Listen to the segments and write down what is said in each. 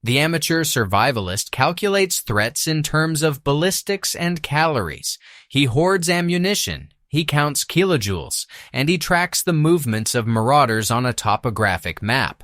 The amateur survivalist calculates threats in terms of ballistics and calories. He hoards ammunition, he counts kilojoules, and he tracks the movements of marauders on a topographic map.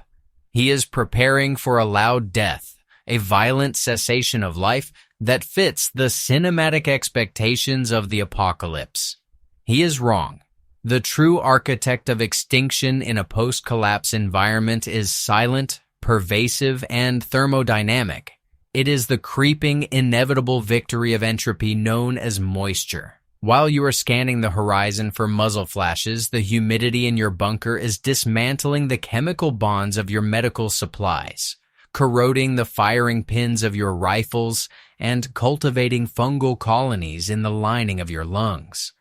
He is preparing for a loud death, a violent cessation of life that fits the cinematic expectations of the apocalypse. He is wrong. The true architect of extinction in a post-collapse environment is silent, pervasive, and thermodynamic. It is the creeping, inevitable victory of entropy known as moisture. While you are scanning the horizon for muzzle flashes, the humidity in your bunker is dismantling the chemical bonds of your medical supplies, corroding the firing pins of your rifles, and cultivating fungal colonies in the lining of your lungs.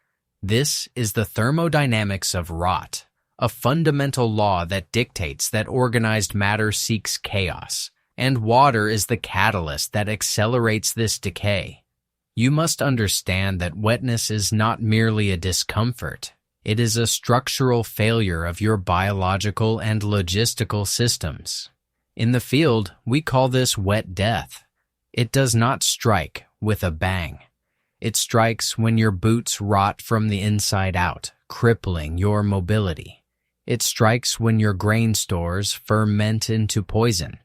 This is the thermodynamics of rot, a fundamental law that dictates that organized matter seeks chaos, and water is the catalyst that accelerates this decay. You must understand that wetness is not merely a discomfort. It is a structural failure of your biological and logistical systems. In the field, we call this wet death. It does not strike with a bang. It strikes when your boots rot from the inside out, crippling your mobility. It strikes when your grain stores ferment into poison.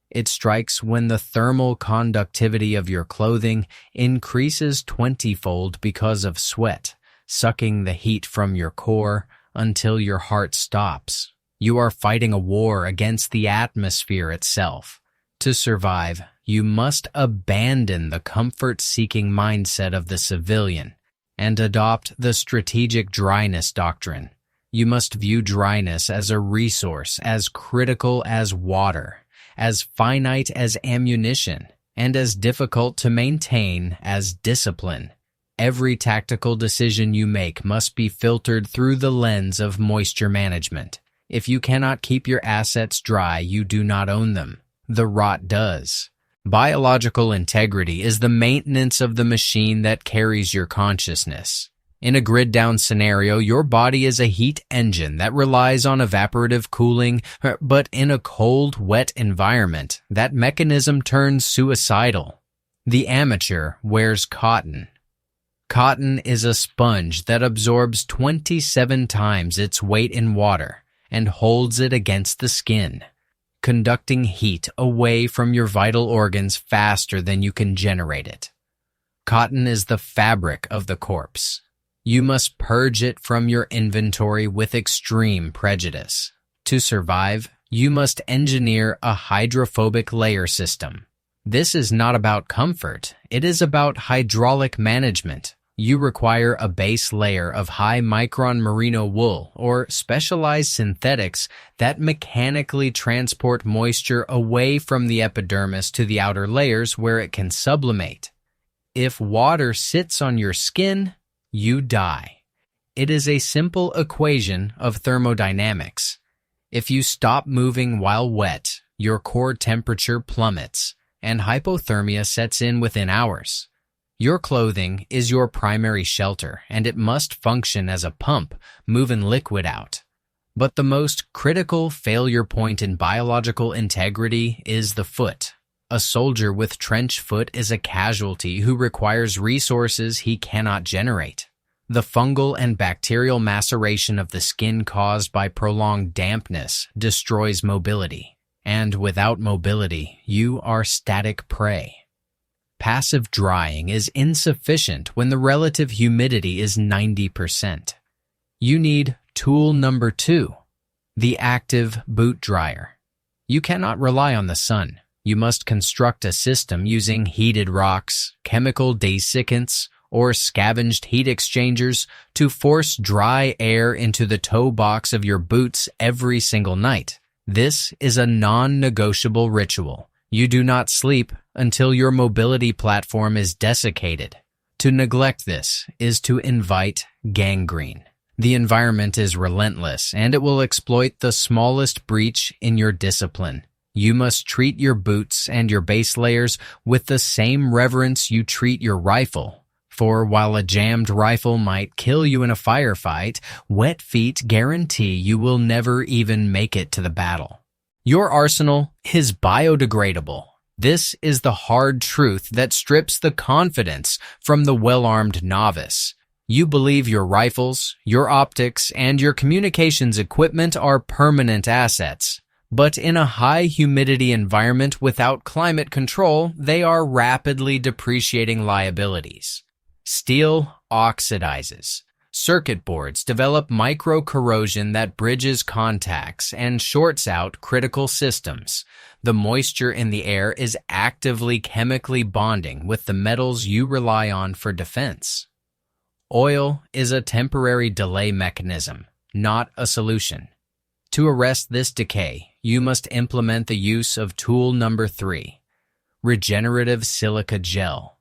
It strikes when the thermal conductivity of your clothing increases 20-fold because of sweat, sucking the heat from your core until your heart stops. You are fighting a war against the atmosphere itself. To survive, you must abandon the comfort-seeking mindset of the civilian and adopt the Strategic Dryness Doctrine. You must view dryness as a resource as critical as water, as finite as ammunition, and as difficult to maintain as discipline. Every tactical decision you make must be filtered through the lens of moisture management. If you cannot keep your assets dry, you do not own them. The rot does. Biological integrity is the maintenance of the machine that carries your consciousness. In a grid-down scenario, your body is a heat engine that relies on evaporative cooling, but in a cold, wet environment, that mechanism turns suicidal. The amateur wears cotton. Cotton is a sponge that absorbs 27 times its weight in water and holds it against the skin, conducting heat away from your vital organs faster than you can generate it. Cotton is the fabric of the corpse. You must purge it from your inventory with extreme prejudice. To survive, you must engineer a hydrophobic layer system. This is not about comfort, it is about hydraulic management. You require a base layer of high-micron merino wool or specialized synthetics that mechanically transport moisture away from the epidermis to the outer layers where it can sublimate. If water sits on your skin, you die. It is a simple equation of thermodynamics. If you stop moving while wet, your core temperature plummets, and hypothermia sets in within hours. Your clothing is your primary shelter, and it must function as a pump, moving liquid out. But the most critical failure point in biological integrity is the foot. A soldier with trench foot is a casualty who requires resources he cannot generate. The fungal and bacterial maceration of the skin caused by prolonged dampness destroys mobility, and without mobility, you are static prey. Passive drying is insufficient when the relative humidity is 90%. You need tool number 2, the active boot dryer. You cannot rely on the sun. You must construct a system using heated rocks, chemical desiccants, or scavenged heat exchangers to force dry air into the toe box of your boots every single night. This is a non-negotiable ritual. You do not sleep until your mobility platform is desiccated. To neglect this is to invite gangrene. The environment is relentless, and it will exploit the smallest breach in your discipline. You must treat your boots and your base layers with the same reverence you treat your rifle. For while a jammed rifle might kill you in a firefight, wet feet guarantee you will never even make it to the battle. Your arsenal is biodegradable. This is the hard truth that strips the confidence from the well-armed novice. You believe your rifles, your optics, and your communications equipment are permanent assets. But in a high humidity environment without climate control, they are rapidly depreciating liabilities. Steel oxidizes. Circuit boards develop micro-corrosion that bridges contacts and shorts out critical systems. The moisture in the air is actively chemically bonding with the metals you rely on for defense. Oil is a temporary delay mechanism, not a solution. To arrest this decay, you must implement the use of tool number 3, regenerative silica gel.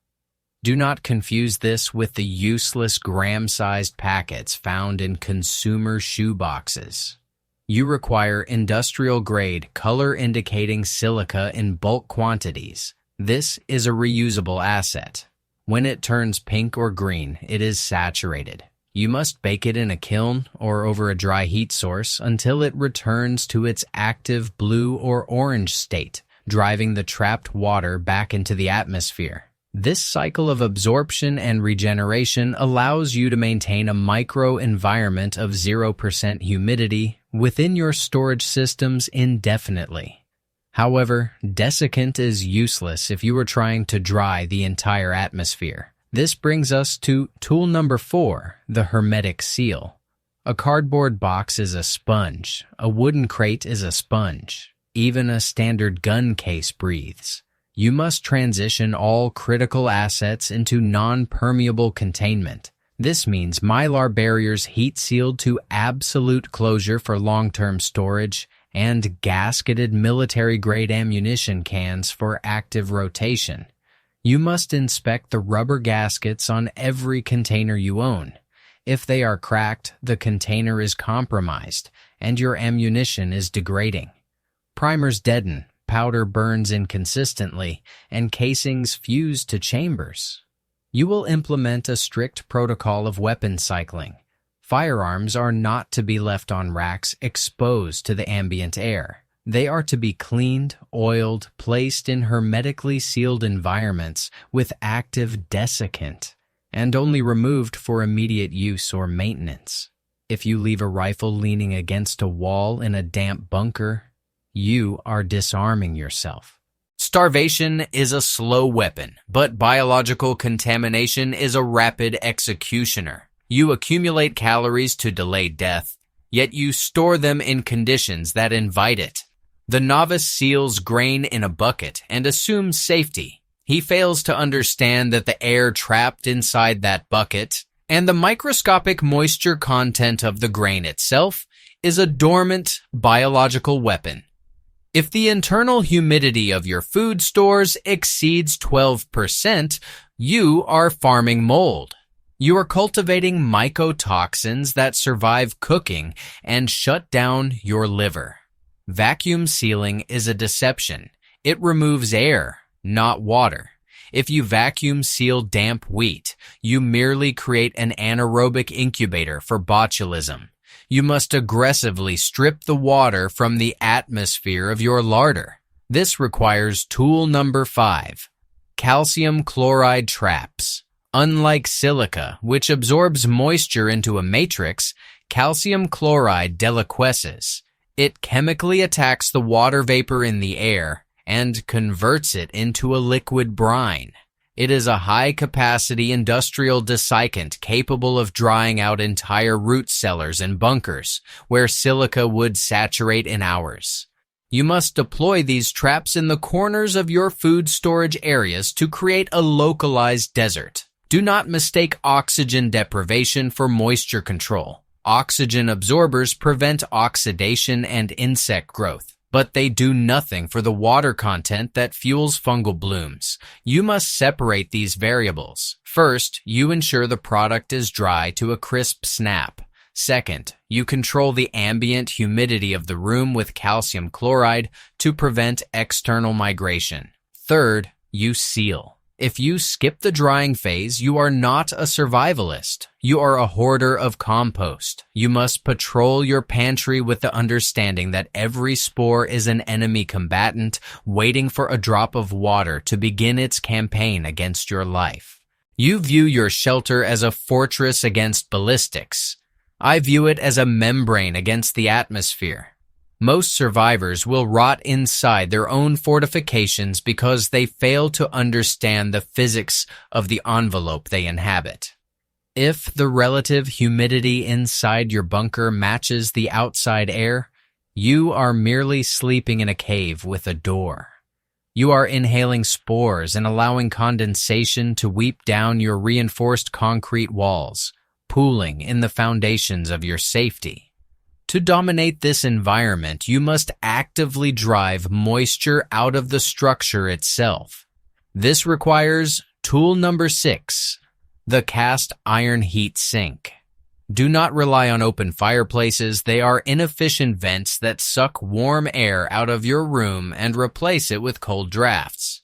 Do not confuse this with the useless gram-sized packets found in consumer shoe boxes. You require industrial-grade, color-indicating silica in bulk quantities. This is a reusable asset. When it turns pink or green, it is saturated. You must bake it in a kiln or over a dry heat source until it returns to its active blue or orange state, driving the trapped water back into the atmosphere. This cycle of absorption and regeneration allows you to maintain a micro-environment of 0% humidity within your storage systems indefinitely. However, desiccant is useless if you are trying to dry the entire atmosphere. This brings us to tool number 4, the hermetic seal. A cardboard box is a sponge. A wooden crate is a sponge. Even a standard gun case breathes. You must transition all critical assets into non-permeable containment. This means mylar barriers heat-sealed to absolute closure for long-term storage, and gasketed military-grade ammunition cans for active rotation. You must inspect the rubber gaskets on every container you own. If they are cracked, the container is compromised, and your ammunition is degrading. Primers deaden, powder burns inconsistently, and casings fuse to chambers. You will implement a strict protocol of weapon cycling. Firearms are not to be left on racks exposed to the ambient air. They are to be cleaned, oiled, placed in hermetically sealed environments with active desiccant, and only removed for immediate use or maintenance. If you leave a rifle leaning against a wall in a damp bunker, you are disarming yourself. Starvation is a slow weapon, but biological contamination is a rapid executioner. You accumulate calories to delay death, yet you store them in conditions that invite it. The novice seals grain in a bucket and assumes safety. He fails to understand that the air trapped inside that bucket and the microscopic moisture content of the grain itself is a dormant biological weapon. If the internal humidity of your food stores exceeds 12%, you are farming mold. You are cultivating mycotoxins that survive cooking and shut down your liver. Vacuum sealing is a deception. It removes air, not water. If you vacuum seal damp wheat, you merely create an anaerobic incubator for botulism. You must aggressively strip the water from the atmosphere of your larder. This requires tool number 5, calcium chloride traps. Unlike silica, which absorbs moisture into a matrix, calcium chloride deliquesces. It chemically attacks the water vapor in the air and converts it into a liquid brine. It is a high-capacity industrial desiccant capable of drying out entire root cellars and bunkers, where silica would saturate in hours. You must deploy these traps in the corners of your food storage areas to create a localized desert. Do not mistake oxygen deprivation for moisture control. Oxygen absorbers prevent oxidation and insect growth, but they do nothing for the water content that fuels fungal blooms. You must separate these variables. First, you ensure the product is dry to a crisp snap. Second, you control the ambient humidity of the room with calcium chloride to prevent external migration. Third, you seal. If you skip the drying phase, you are not a survivalist. You are a hoarder of compost. You must patrol your pantry with the understanding that every spore is an enemy combatant waiting for a drop of water to begin its campaign against your life. You view your shelter as a fortress against ballistics. I view it as a membrane against the atmosphere. Most survivors will rot inside their own fortifications because they fail to understand the physics of the envelope they inhabit. If the relative humidity inside your bunker matches the outside air, you are merely sleeping in a cave with a door. You are inhaling spores and allowing condensation to weep down your reinforced concrete walls, pooling in the foundations of your safety. To dominate this environment, you must actively drive moisture out of the structure itself. This requires tool number 6, the cast iron heat sink. Do not rely on open fireplaces. They are inefficient vents that suck warm air out of your room and replace it with cold drafts.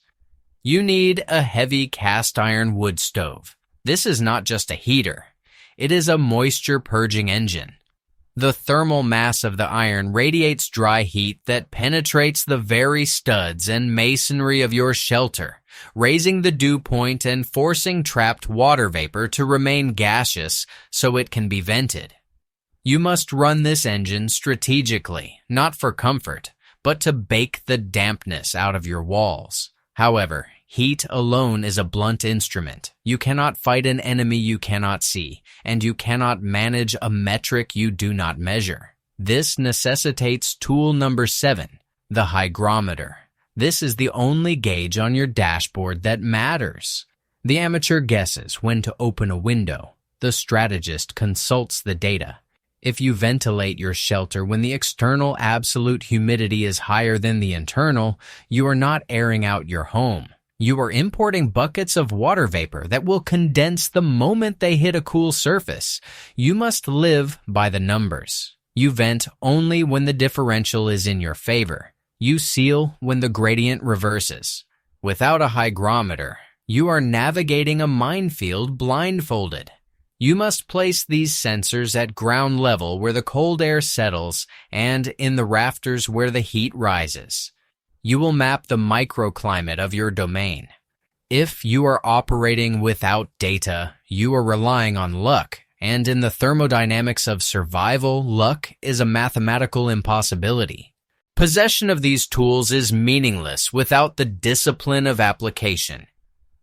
You need a heavy cast iron wood stove. This is not just a heater. It is a moisture purging engine. The thermal mass of the iron radiates dry heat that penetrates the very studs and masonry of your shelter, raising the dew point and forcing trapped water vapor to remain gaseous so it can be vented. You must run this engine strategically, not for comfort, but to bake the dampness out of your walls. However, heat alone is a blunt instrument. You cannot fight an enemy you cannot see, and you cannot manage a metric you do not measure. This necessitates tool number 7, the hygrometer. This is the only gauge on your dashboard that matters. The amateur guesses when to open a window. The strategist consults the data. If you ventilate your shelter when the external absolute humidity is higher than the internal, you are not airing out your home. You are importing buckets of water vapor that will condense the moment they hit a cool surface. You must live by the numbers. You vent only when the differential is in your favor. You seal when the gradient reverses. Without a hygrometer, you are navigating a minefield blindfolded. You must place these sensors at ground level where the cold air settles and in the rafters where the heat rises. You will map the microclimate of your domain. If you are operating without data, you are relying on luck, and in the thermodynamics of survival, luck is a mathematical impossibility. Possession of these tools is meaningless without the discipline of application.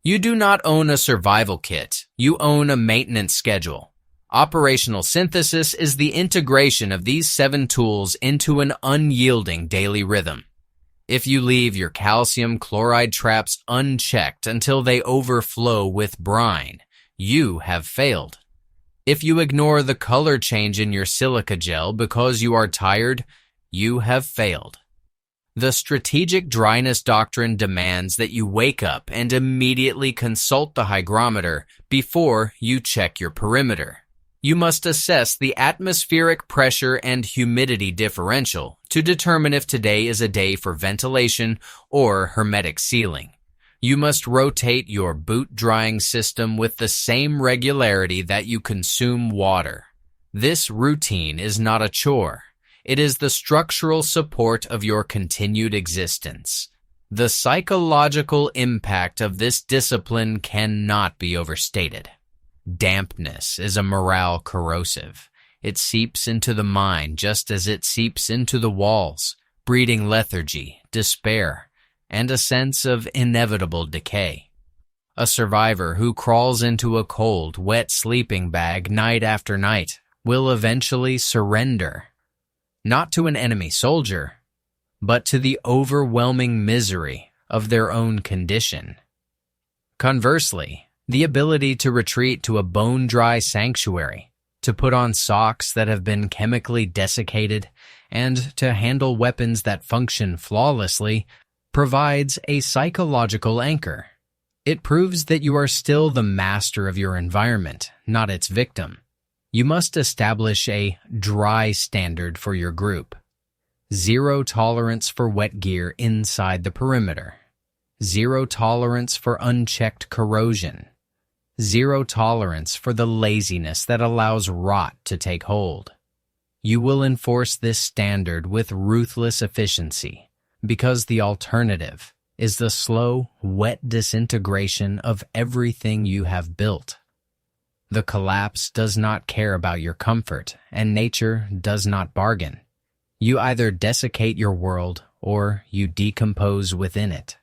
You do not own a survival kit, you own a maintenance schedule. Operational synthesis is the integration of these 7 tools into an unyielding daily rhythm. If you leave your calcium chloride traps unchecked until they overflow with brine, you have failed. If you ignore the color change in your silica gel because you are tired, you have failed. The Strategic Dryness Doctrine demands that you wake up and immediately consult the hygrometer before you check your perimeter. You must assess the atmospheric pressure and humidity differential to determine if today is a day for ventilation or hermetic sealing. You must rotate your boot drying system with the same regularity that you consume water. This routine is not a chore. It is the structural support of your continued existence. The psychological impact of this discipline cannot be overstated. Dampness is a morale corrosive. It seeps into the mind just as it seeps into the walls, breeding lethargy, despair, and a sense of inevitable decay. A survivor who crawls into a cold, wet sleeping bag night after night will eventually surrender. Not to an enemy soldier, but to the overwhelming misery of their own condition. Conversely, the ability to retreat to a bone-dry sanctuary, to put on socks that have been chemically desiccated, and to handle weapons that function flawlessly provides a psychological anchor. It proves that you are still the master of your environment, not its victim. You must establish a dry standard for your group. 0 tolerance for wet gear inside the perimeter. Zero tolerance for unchecked corrosion. Zero tolerance for the laziness that allows rot to take hold. You will enforce this standard with ruthless efficiency because the alternative is the slow, wet disintegration of everything you have built. The collapse does not care about your comfort, and nature does not bargain. You either desiccate your world or you decompose within it.